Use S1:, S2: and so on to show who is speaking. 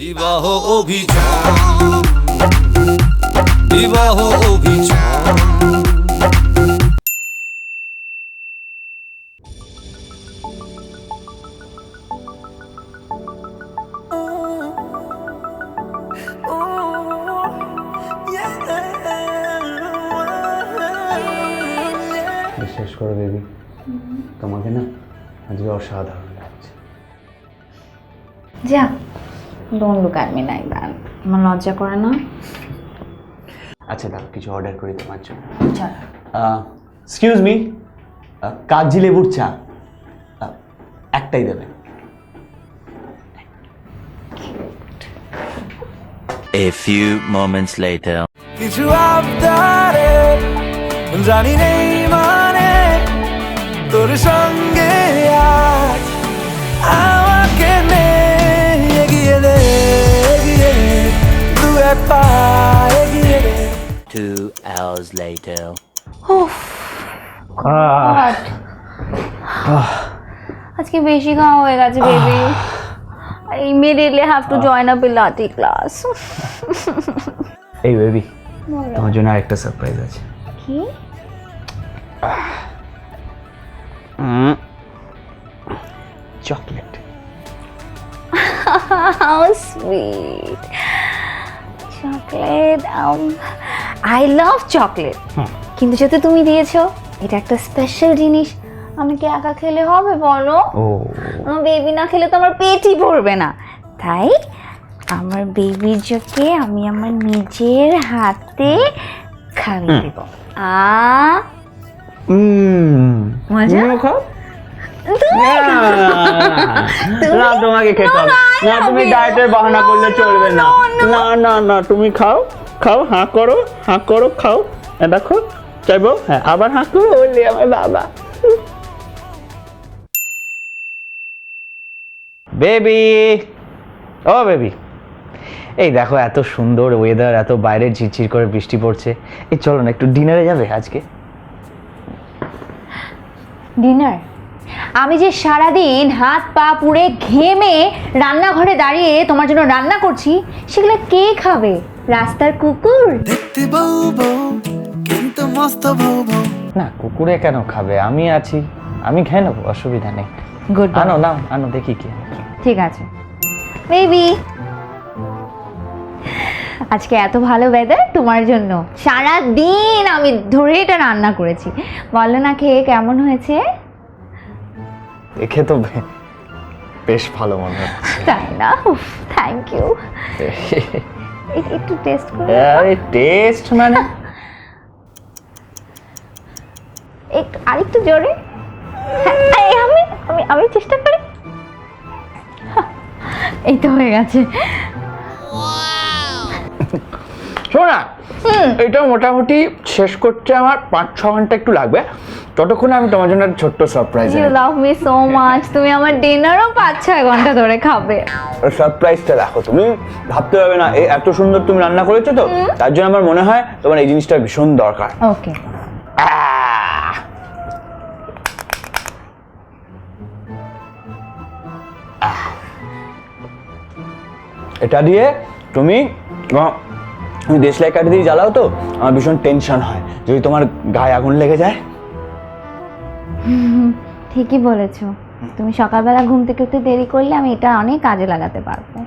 S1: বিবাহ অভিযান, বিবাহ অভিযান।
S2: বিশ্বাস করো বেবি, তোমাকে না আজকে অসাধারণ লাগছে।
S3: যা, don't look at me like that. আমার লজ্জা করে না?
S2: আচ্ছা দাও, কিছু অর্ডার করি তোমার জন্য।
S3: চল।
S2: এক্সকিউজ মি, কাগজি লেবুর চা একটাই দেবেন।
S4: A few moments later.
S1: কিছু আবদারে জানি নেই মানে তোর সঙ্গে আজ আমাকে নে এগিয়ে দে, এগিয়ে দে, দু এক পা এগিয়ে দে।
S4: 2 hours later.
S3: আজকে বেশি খাওয়া হয়ে গেছে baby. I immediately have to join a Pilates class.
S2: এই বেবি, তোমার জন্য আরেকটা সারপ্রাইজ আছে।
S3: কি?
S2: Chocolate.
S3: How sweet. Chocolate. I love chocolate. কিন্তু যেহেতু তুমি দিয়েছো, এটা একটা স্পেশাল জিনিস। আমি কি একা খেলে হবে বলো?
S2: ও
S3: আমার বেবি না খেলে তো আমার পেটই ভরবে না। তাই আমার বেবির জোকে আমি আমার নিজের হাতে খাইয়ে দেব। মজা?
S2: খাও।
S3: তুমি
S2: না, তোমাকে খেতে হবে না, তুমি ডায়েটের বাহানা করলে চলবে না। না না না, তুমি খাও, খাও, হাঁ করো, হাঁ করো, খাও। দেখো, চাইবো, হ্যাঁ, আবার হাঁ করো, বললি আমার বাবা। বেবি, ও বেবি, এই দেখো এত সুন্দর ওয়েদার, এত বাইরে ঝিরঝির করে বৃষ্টি পড়ছে। এই চলো না, একটু ডিনারে যাবে আজকে?
S3: ডিনার? আমি যে সারাদিন হাত পা পুড়ে ঘেমে রান্নাঘরে দাঁড়িয়ে তোমার জন্য রান্না করছি, সেগুলো কে খাবে? রাস্তার কুকুর?
S1: দেখতে বউ বউ কিন্তু মস্ত বউ বউ।
S2: না, কুকুরে কেন খাবে? আমি আছি, আমি খেয়ে নেবো, অসুবিধা নেই।
S3: গুড।
S2: আনো নাও, আনো, দেখি কি।
S3: ঠিক আছে বেবি, আজকে এত ভালো ওয়েদার তোমার জন্য সারা দিন আমি ধরে এটা রান্না করেছি। বলো না খেয়ে কেমন হয়েছে?
S2: দেখে তো বেশ ভালো মনে হচ্ছে।
S3: তাই না? Thank you. একটু টেস্ট করে
S2: আরে টেস্ট মানে?
S3: একটু আরেকটু জোরে। হ্যাঁ, আমি আমি আমি চেষ্টা করি। এই তো হয়ে গেছে।
S2: শোনা, এটা মোটামুটি শেষ করতে আমার 5-6 ঘন্টা একটু লাগবে। ততক্ষণে আমি তোমার জন্য একটা ছোট্ট surprise
S3: you love me so much. তুমি আমার ডিনারও 5-6 ঘন্টা ধরে খাবে।
S2: সারপ্রাইজটা দেখো, তুমি ভাবতে হবে না এই এত সুন্দর তুমি রান্না করেছো, তো তার জন্য আমার মনে হয় তোমার এই জিনিসটা ভীষণ দরকার।
S3: ওকে।
S2: এটা দিয়ে তুমি তুমি দেশলাই কাঠি দিয়ে জ্বালাও তো, আমার ভীষণ টেনশন হয় যদি তোমার গায়ে আগুন লেগে যায়।
S3: ঠিকই বলেছো। তুমি সকালবেলা ঘুম থেকে উঠতে দেরি করলে আমি এটা অনেক কাজে লাগাতে পারবো।